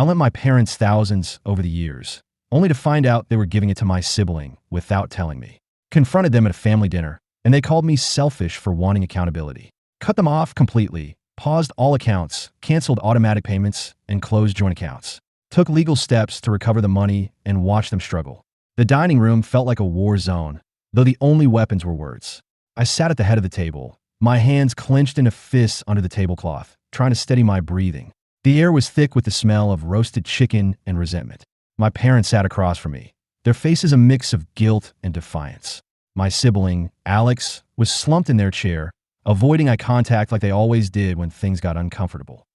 I lent my parents thousands over the years, only to find out they were giving it to my sibling without telling me. Confronted them at a family dinner, and they called me selfish for wanting accountability. Cut them off completely, paused all accounts, canceled automatic payments, and closed joint accounts. Took legal steps to recover the money and watched them struggle. The dining room felt like a war zone, though the only weapons were words. I sat at the head of the table, my hands clenched into fists under the tablecloth, trying to steady my breathing. The air was thick with the smell of roasted chicken and resentment. My parents sat across from me, their faces a mix of guilt and defiance. My sibling, Alex, was slumped in their chair, avoiding eye contact like they always did when things got uncomfortable.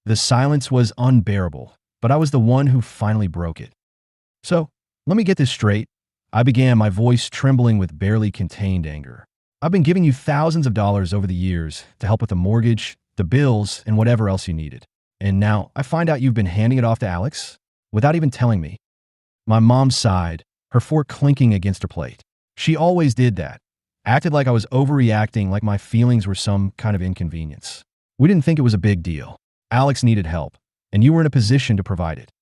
The silence was unbearable, but I was the one who finally broke it. So, let me get this straight. I began, my voice trembling with barely contained anger. I've been giving you thousands of dollars over the years to help with the mortgage, the bills, and whatever else you needed. And now I find out you've been handing it off to Alex without even telling me. My mom sighed, her fork clinking against her plate. She always did that. Acted like I was overreacting, like my feelings were some kind of inconvenience. We didn't think it was a big deal. Alex needed help, and you were in a position to provide it.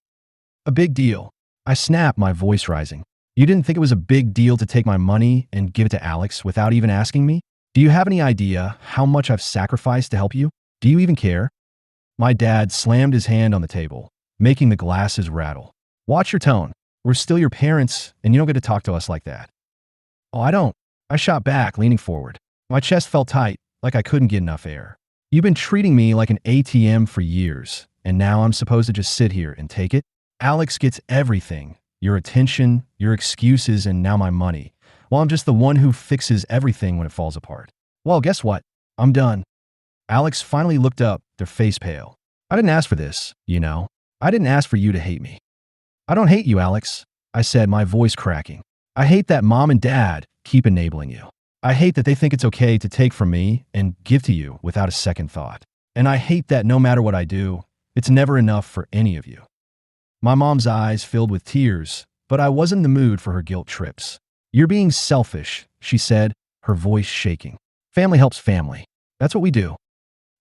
A big deal. I snapped, my voice rising. You didn't think it was a big deal to take my money and give it to Alex without even asking me? Do you have any idea how much I've sacrificed to help you? Do you even care? My dad slammed his hand on the table, making the glasses rattle. Watch your tone. We're still your parents, and you don't get to talk to us like that. Oh, I don't. I shot back, leaning forward. My chest felt tight, like I couldn't get enough air. You've been treating me like an ATM for years, and now I'm supposed to just sit here and take it? Alex gets everything. Your attention, your excuses, and now my money. Well, I'm just the one who fixes everything when it falls apart. Well, guess what? I'm done. Alex finally looked up, their face pale. I didn't ask for this, you know. I didn't ask for you to hate me. I don't hate you, Alex, I said, my voice cracking. I hate that mom and dad keep enabling you. I hate that they think it's okay to take from me and give to you without a second thought. And I hate that no matter what I do, it's never enough for any of you. My mom's eyes filled with tears, but I wasn't in the mood for her guilt trips. You're being selfish, she said, her voice shaking. Family helps family. That's what we do.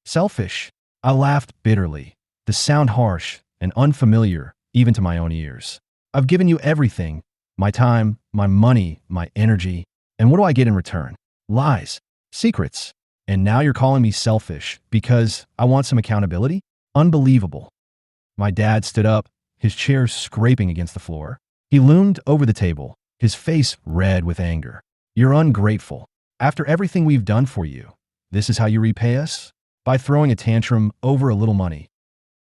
Selfish. I laughed bitterly, the sound harsh and unfamiliar even to my own ears. I've given you everything. My time, my money, my energy. And what do I get in return? Lies. Secrets. And now you're calling me selfish because I want some accountability? Unbelievable. My dad stood up, his chair scraping against the floor. He loomed over the table, his face red with anger. You're ungrateful. After everything we've done for you, this is how you repay us? By throwing a tantrum over a little money.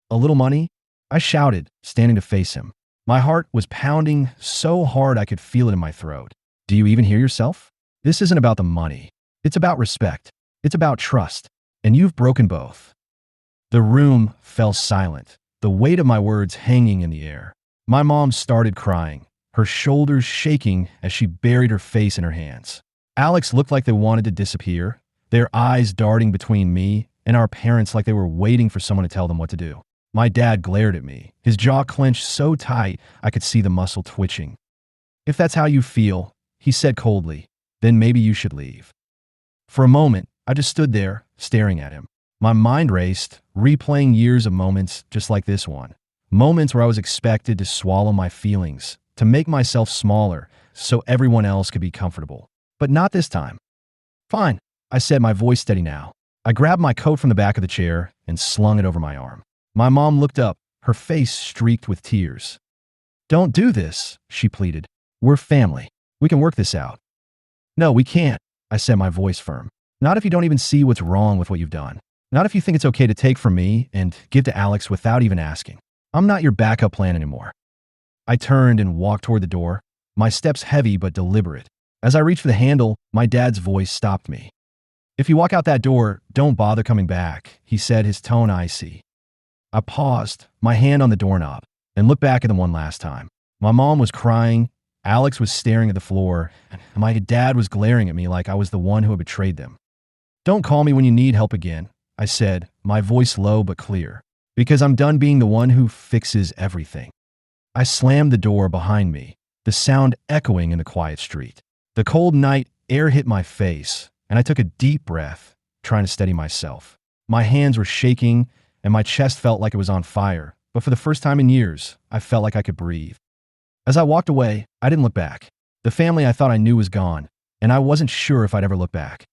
A little money? I shouted, standing to face him. My heart was pounding so hard I could feel it in my throat. Do you even hear yourself? This isn't about the money. It's about respect. It's about trust. And you've broken both. The room fell silent, the weight of my words hanging in the air. My mom started crying, her shoulders shaking as she buried her face in her hands. Alex looked like they wanted to disappear, their eyes darting between me and our parents like they were waiting for someone to tell them what to do. My dad glared at me, his jaw clenched so tight I could see the muscle twitching. If that's how you feel, he said coldly, then maybe you should leave. For a moment, I just stood there, staring at him. My mind raced, replaying years of moments just like this one. Moments where I was expected to swallow my feelings, to make myself smaller so everyone else could be comfortable. But not this time. Fine, I said, my voice steady now. I grabbed my coat from the back of the chair and slung it over my arm. My mom looked up, her face streaked with tears. Don't do this, she pleaded. We're family. We can work this out. No, we can't, I said, my voice firm. Not if you don't even see what's wrong with what you've done. Not if you think it's okay to take from me and give to Alex without even asking. I'm not your backup plan anymore. I turned and walked toward the door, my steps heavy but deliberate. As I reached for the handle, my dad's voice stopped me. If you walk out that door, don't bother coming back, he said, his tone icy. I paused, my hand on the doorknob, and looked back at them one last time. My mom was crying, Alex was staring at the floor, and my dad was glaring at me like I was the one who had betrayed them. Don't call me when you need help again, I said, my voice low but clear, because I'm done being the one who fixes everything. I slammed the door behind me, the sound echoing in the quiet street. The cold night air hit my face, and I took a deep breath, trying to steady myself. My hands were shaking, and my chest felt like it was on fire, but for the first time in years, I felt like I could breathe. As I walked away, I didn't look back. The family I thought I knew was gone, and I wasn't sure if I'd ever look back.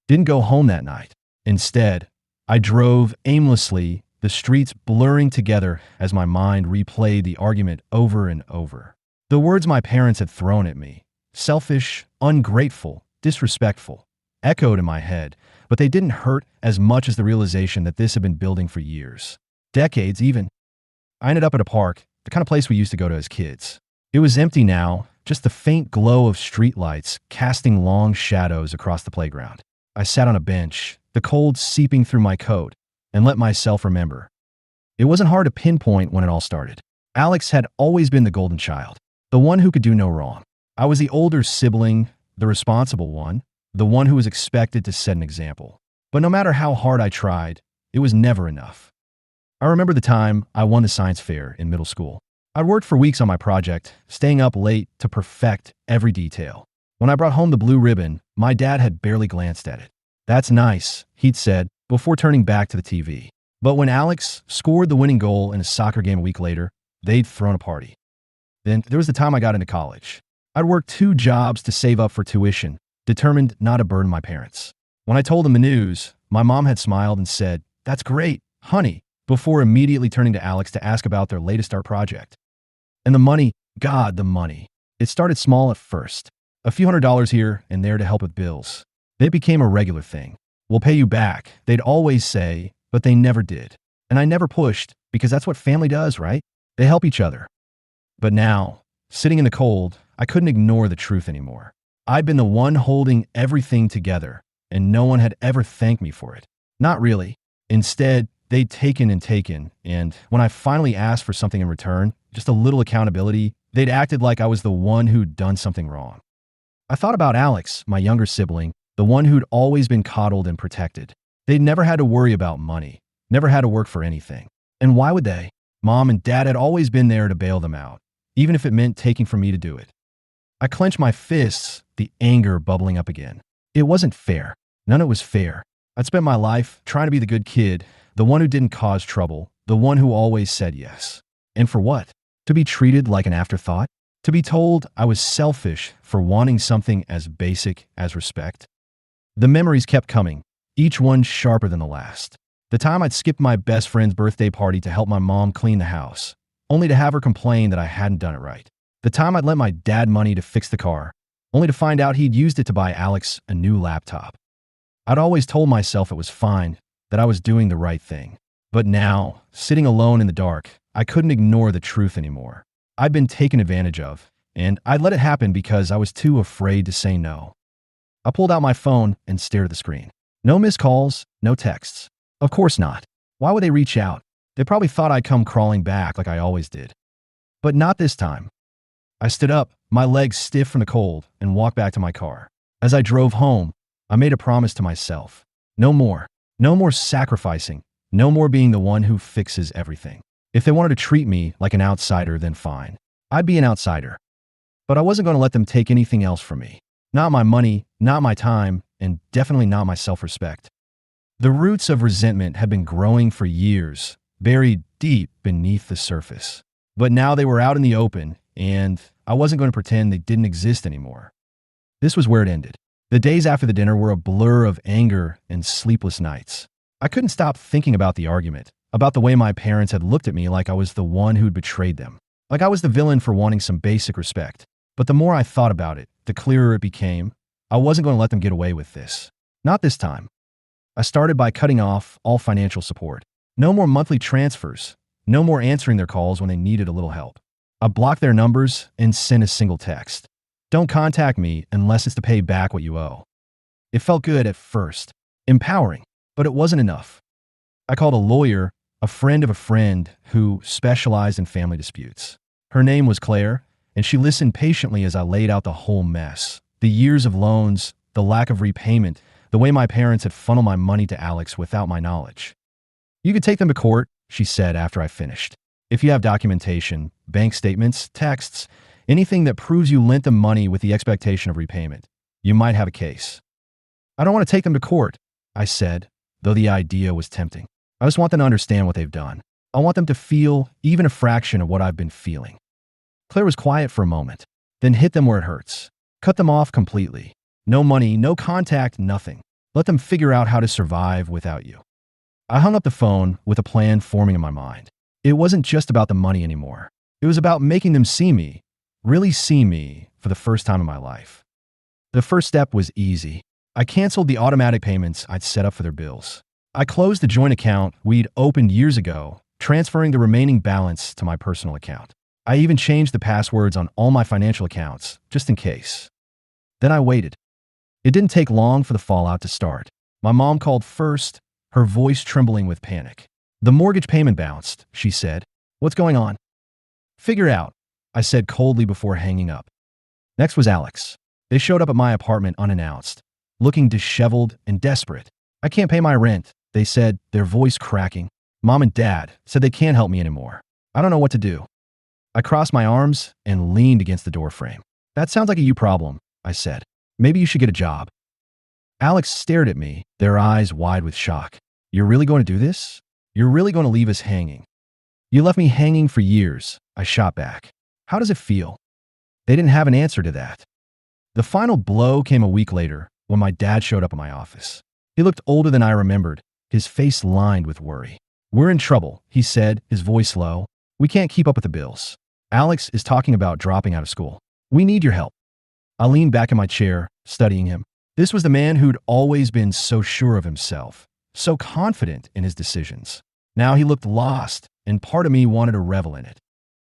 Didn't go home that night. Instead, I drove aimlessly, the streets blurring together as my mind replayed the argument over and over. The words my parents had thrown at me, selfish, ungrateful, disrespectful, echoed in my head, but they didn't hurt as much as the realization that this had been building for years. Decades, even. I ended up at a park, the kind of place we used to go to as kids. It was empty now, just the faint glow of streetlights casting long shadows across the playground. I sat on a bench, the cold seeping through my coat, and let myself remember. It wasn't hard to pinpoint when it all started. Alex had always been the golden child, the one who could do no wrong. I was the older sibling, the responsible one, the one who was expected to set an example. But no matter how hard I tried, it was never enough. I remember the time I won the science fair in middle school. I'd worked for weeks on my project, staying up late to perfect every detail. When I brought home the blue ribbon, my dad had barely glanced at it. "That's nice," he'd said, before turning back to the TV. But when Alex scored the winning goal in a soccer game a week later, they'd thrown a party. Then there was the time I got into college. I'd worked 2 jobs to save up for tuition, determined not to burden my parents. When I told them the news, my mom had smiled and said, "That's great, honey," before immediately turning to Alex to ask about their latest art project. And the money, God, the money. It started small at first. A few $100s here and there to help with bills. It became a regular thing. "We'll pay you back," they'd always say, but they never did. And I never pushed, because that's what family does, right? They help each other. But now, sitting in the cold, I couldn't ignore the truth anymore. I'd been the one holding everything together, and no one had ever thanked me for it. Not really. Instead, they'd taken, and when I finally asked for something in return, just a little accountability, they'd acted like I was the one who'd done something wrong. I thought about Alex, my younger sibling, the one who'd always been coddled and protected. They'd never had to worry about money, never had to work for anything. And why would they? Mom and Dad had always been there to bail them out, even if it meant taking from me to do it. I clenched my fists, the anger bubbling up again. It wasn't fair. None of it was fair. I'd spent my life trying to be the good kid, the one who didn't cause trouble, the one who always said yes. And for what? To be treated like an afterthought? To be told I was selfish for wanting something as basic as respect? The memories kept coming, each one sharper than the last. The time I'd skipped my best friend's birthday party to help my mom clean the house, only to have her complain that I hadn't done it right. The time I'd lent my dad money to fix the car, only to find out he'd used it to buy Alex a new laptop. I'd always told myself it was fine, that I was doing the right thing. But now, sitting alone in the dark, I couldn't ignore the truth anymore. I'd been taken advantage of, and I'd let it happen because I was too afraid to say no. I pulled out my phone and stared at the screen. No missed calls, no texts. Of course not. Why would they reach out? They probably thought I'd come crawling back like I always did. But not this time. I stood up, my legs stiff from the cold, and walked back to my car. As I drove home, I made a promise to myself. No more. No more sacrificing. No more being the one who fixes everything. If they wanted to treat me like an outsider, then fine. I'd be an outsider. But I wasn't going to let them take anything else from me. Not my money, not my time, and definitely not my self-respect. The roots of resentment had been growing for years, buried deep beneath the surface. But now they were out in the open, and I wasn't going to pretend they didn't exist anymore. This was where it ended. The days after the dinner were a blur of anger and sleepless nights. I couldn't stop thinking about the argument, about the way my parents had looked at me like I was the one who'd betrayed them, like I was the villain for wanting some basic respect. But the more I thought about it, the clearer it became. I wasn't going to let them get away with this. Not this time. I started by cutting off all financial support. No more monthly transfers. No more answering their calls when they needed a little help. I blocked their numbers and sent a single text. Don't contact me unless it's to pay back what you owe. It felt good at first. Empowering. But it wasn't enough. I called a lawyer, a friend of a friend who specialized in family disputes. Her name was Claire, and she listened patiently as I laid out the whole mess. The years of loans, the lack of repayment, the way my parents had funneled my money to Alex without my knowledge. "You could take them to court," she said after I finished. "If you have documentation, bank statements, texts, anything that proves you lent them money with the expectation of repayment, you might have a case." "I don't want to take them to court," I said, though the idea was tempting. "I just want them to understand what they've done." I want them to feel even a fraction of what I've been feeling. Claire was quiet for a moment, then hit them where it hurts. Cut them off completely. No money, no contact, nothing. Let them figure out how to survive without you. I hung up the phone with a plan forming in my mind. It wasn't just about the money anymore. It was about making them see me, really see me, for the first time in my life. The first step was easy. I canceled the automatic payments I'd set up for their bills. I closed the joint account we'd opened years ago, transferring the remaining balance to my personal account. I even changed the passwords on all my financial accounts, just in case. Then I waited. It didn't take long for the fallout to start. My mom called first, her voice trembling with panic. "The mortgage payment bounced," she said. "What's going on?" "Figure out," I said coldly before hanging up. Next was Alex. They showed up at my apartment unannounced, looking disheveled and desperate. "I can't pay my rent," they said, their voice cracking. "Mom and Dad said they can't help me anymore. I don't know what to do." I crossed my arms and leaned against the doorframe. "That sounds like a you problem," I said. "Maybe you should get a job." Alex stared at me, their eyes wide with shock. "You're really going to do this? You're really going to leave us hanging?" "You left me hanging for years," I shot back. "How does it feel?" They didn't have an answer to that. The final blow came a week later when my dad showed up at my office. He looked older than I remembered, his face lined with worry. "We're in trouble," he said, his voice low. "We can't keep up with the bills. Alex is talking about dropping out of school. We need your help." I leaned back in my chair, studying him. This was the man who'd always been so sure of himself, so confident in his decisions. Now he looked lost, and part of me wanted to revel in it.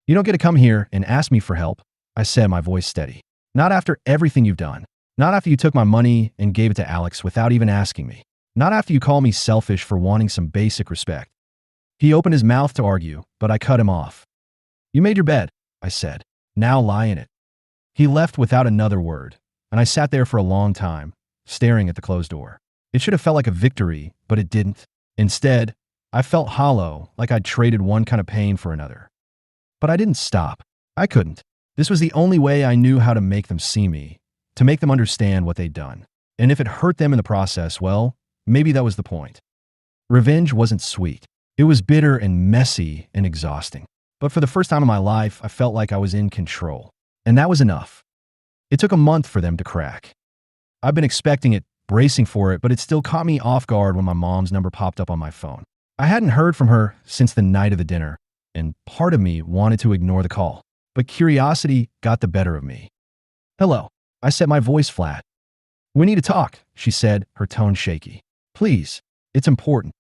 "You don't get to come here and ask me for help," I said, my voice steady. "Not after everything you've done. Not after you took my money and gave it to Alex without even asking me. Not after you call me selfish for wanting some basic respect." He opened his mouth to argue, but I cut him off. "You made your bed," I said. "Now lie in it." He left without another word, and I sat there for a long time, staring at the closed door. It should have felt like a victory, but it didn't. Instead, I felt hollow, like I'd traded one kind of pain for another. But I didn't stop. I couldn't. This was the only way I knew how to make them see me, to make them understand what they'd done. And if it hurt them in the process, well, maybe that was the point. Revenge wasn't sweet. It was bitter and messy and exhausting. But for the first time in my life, I felt like I was in control. And that was enough. It took a month for them to crack. I've been expecting it, bracing for it, but it still caught me off guard when my mom's number popped up on my phone. I hadn't heard from her since the night of the dinner, and part of me wanted to ignore the call. But curiosity got the better of me. "Hello," I said, my voice flat. "We need to talk," she said, her tone shaky. "Please, it's important."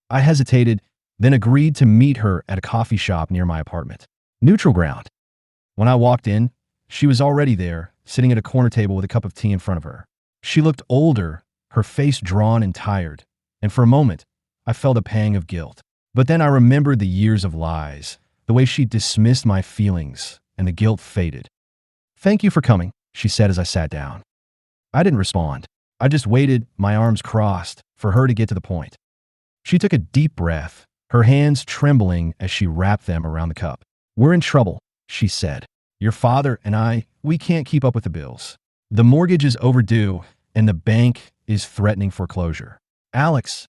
I hesitated, then agreed to meet her at a coffee shop near my apartment. Neutral ground. When I walked in, she was already there, sitting at a corner table with a cup of tea in front of her. She looked older, her face drawn and tired, and for a moment, I felt a pang of guilt. But then I remembered the years of lies, the way she dismissed my feelings, and the guilt faded. "Thank you for coming," she said as I sat down. I didn't respond. I just waited, my arms crossed, for her to get to the point. She took a deep breath, her hands trembling as she wrapped them around the cup. "We're in trouble," she said. "Your father and I, we can't keep up with the bills. The mortgage is overdue, and the bank is threatening foreclosure. Alex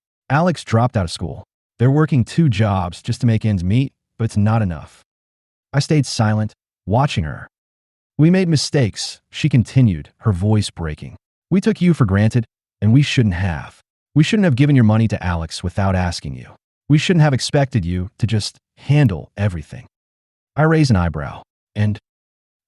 dropped out of school. They're working 2 jobs just to make ends meet, but it's not enough." I stayed silent, watching her. "We made mistakes," she continued, her voice breaking. "We took you for granted, and we shouldn't have. We shouldn't have given your money to Alex without asking you. We shouldn't have expected you to just handle everything." I raised an eyebrow, and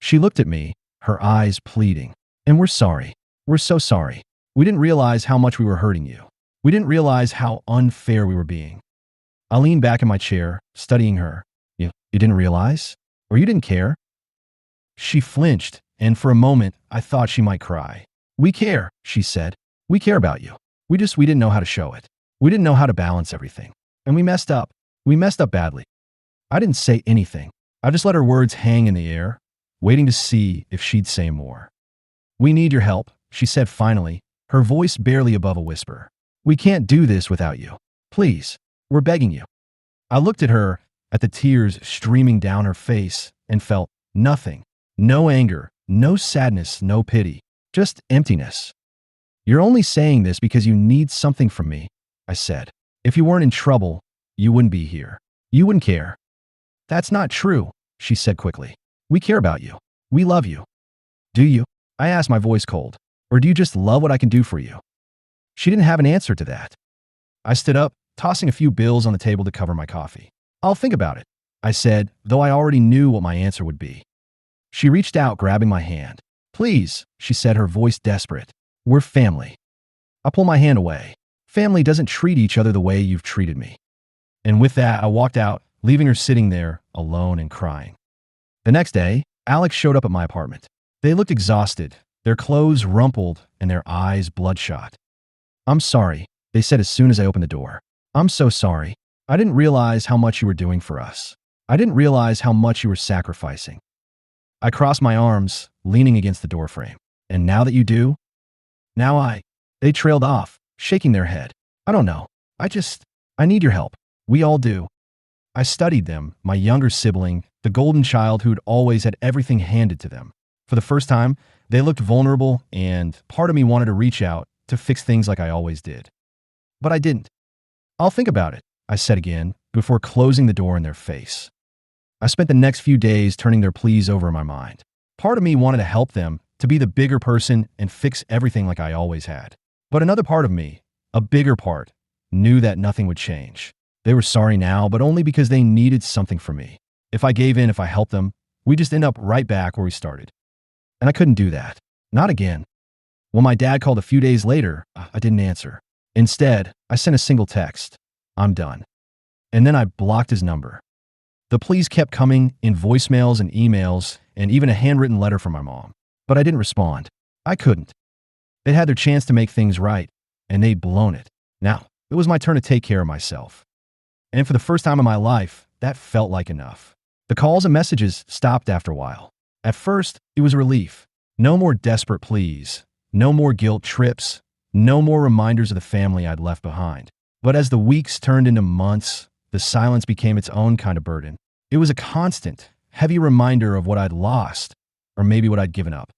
she looked at me, her eyes pleading. "And we're sorry. We're so sorry. We didn't realize how much we were hurting you. We didn't realize how unfair we were being." I leaned back in my chair, studying her. You didn't realize? Or you didn't care?" She flinched, and for a moment, I thought she might cry. "We care," she said. "We care about you. We didn't know how to show it. We didn't know how to balance everything. And we messed up. We messed up badly." I didn't say anything. I just let her words hang in the air, waiting to see if she'd say more. "We need your help," she said finally, her voice barely above a whisper. "We can't do this without you. Please, we're begging you." I looked at her, at the tears streaming down her face, and felt nothing. No anger, no sadness, no pity, just emptiness. "You're only saying this because you need something from me," I said. "If you weren't in trouble, you wouldn't be here." You wouldn't care. That's not true, she said quickly. We care about you. We love you. Do you? I asked, my voice cold. Or do you just love what I can do for you? She didn't have an answer to that. I stood up, tossing a few bills on the table to cover my coffee. I'll think about it, I said, though I already knew what my answer would be. She reached out, grabbing my hand. Please, she said, her voice desperate. We're family. I pulled my hand away. Family doesn't treat each other the way you've treated me. And with that, I walked out, leaving her sitting there, alone and crying. The next day, Alex showed up at my apartment. They looked exhausted, their clothes rumpled and their eyes bloodshot. I'm sorry, they said as soon as I opened the door. I'm so sorry. I didn't realize how much you were doing for us. I didn't realize how much you were sacrificing. I crossed my arms, leaning against the doorframe. And now that you do? They trailed off, shaking their head. I don't know. I need your help. We all do. I studied them, my younger sibling, the golden child who'd always had everything handed to them. For the first time, they looked vulnerable, and part of me wanted to reach out to fix things like I always did. But I didn't. I'll think about it, I said again, before closing the door in their face. I spent the next few days turning their pleas over in my mind. Part of me wanted to help them, to be the bigger person and fix everything like I always had. But another part of me, a bigger part, knew that nothing would change. They were sorry now, but only because they needed something from me. If I gave in, if I helped them, we'd just end up right back where we started. And I couldn't do that. Not again. When my dad called a few days later, I didn't answer. Instead, I sent a single text. I'm done. And then I blocked his number. The pleas kept coming in voicemails and emails, and even a handwritten letter from my mom. But I didn't respond. I couldn't. They'd had their chance to make things right, and they'd blown it. Now, it was my turn to take care of myself. And for the first time in my life, that felt like enough. The calls and messages stopped after a while. At first, it was a relief. No more desperate pleas. No more guilt trips. No more reminders of the family I'd left behind. But as the weeks turned into months, the silence became its own kind of burden. It was a constant, heavy reminder of what I'd lost, or maybe what I'd given up.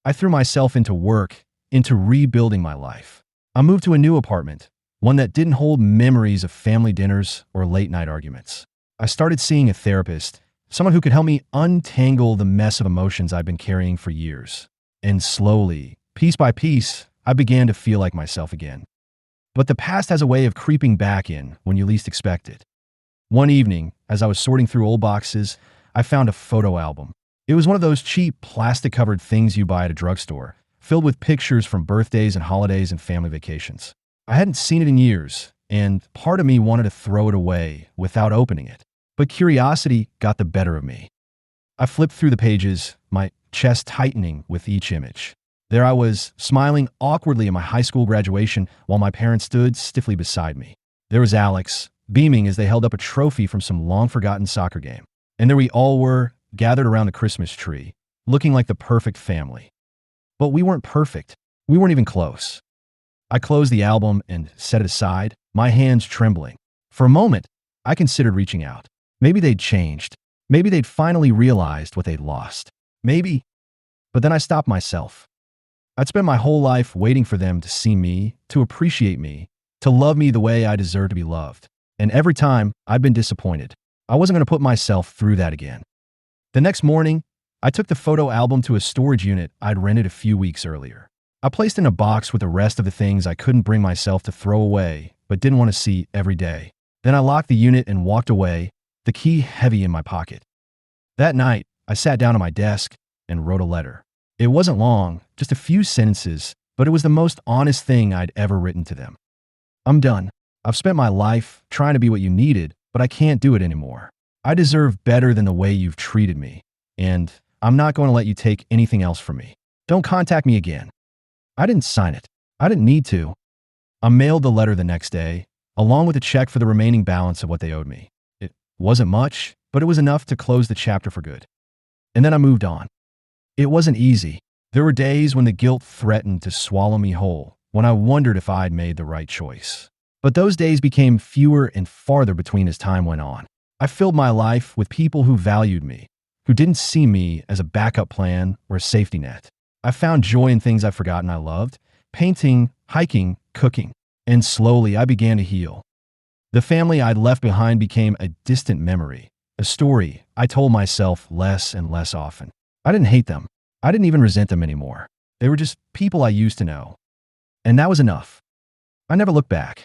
I threw myself into work, into rebuilding my life. I moved to a new apartment, one that didn't hold memories of family dinners or late-night arguments. I started seeing a therapist, someone who could help me untangle the mess of emotions I'd been carrying for years. And slowly, piece by piece, I began to feel like myself again. But the past has a way of creeping back in when you least expect it. One evening, as I was sorting through old boxes, I found a photo album. It was one of those cheap, plastic-covered things you buy at a drugstore, filled with pictures from birthdays and holidays and family vacations. I hadn't seen it in years, and part of me wanted to throw it away without opening it. But curiosity got the better of me. I flipped through the pages, my chest tightening with each image. There I was, smiling awkwardly at my high school graduation while my parents stood stiffly beside me. There was Alex, beaming as they held up a trophy from some long-forgotten soccer game. And there we all were, gathered around the Christmas tree, looking like the perfect family. But we weren't perfect. We weren't even close. I closed the album and set it aside, my hands trembling. For a moment, I considered reaching out. Maybe they'd changed. Maybe they'd finally realized what they'd lost. Maybe. But then I stopped myself. I'd spent my whole life waiting for them to see me, to appreciate me, to love me the way I deserve to be loved. And every time, I'd been disappointed. I wasn't going to put myself through that again. The next morning, I took the photo album to a storage unit I'd rented a few weeks earlier. I placed it in a box with the rest of the things I couldn't bring myself to throw away, but didn't want to see every day. Then I locked the unit and walked away, the key heavy in my pocket. That night, I sat down at my desk and wrote a letter. It wasn't long, just a few sentences, but it was the most honest thing I'd ever written to them. I'm done. I've spent my life trying to be what you needed, but I can't do it anymore. I deserve better than the way you've treated me, and I'm not going to let you take anything else from me. Don't contact me again. I didn't sign it. I didn't need to. I mailed the letter the next day, along with a check for the remaining balance of what they owed me. It wasn't much, but it was enough to close the chapter for good. And then I moved on. It wasn't easy. There were days when the guilt threatened to swallow me whole, when I wondered if I'd made the right choice. But those days became fewer and farther between as time went on. I filled my life with people who valued me, who didn't see me as a backup plan or a safety net. I found joy in things I'd forgotten I loved, painting, hiking, cooking. And slowly I began to heal. The family I'd left behind became a distant memory, a story I told myself less and less often. I didn't hate them. I didn't even resent them anymore. They were just people I used to know. And that was enough. I never looked back.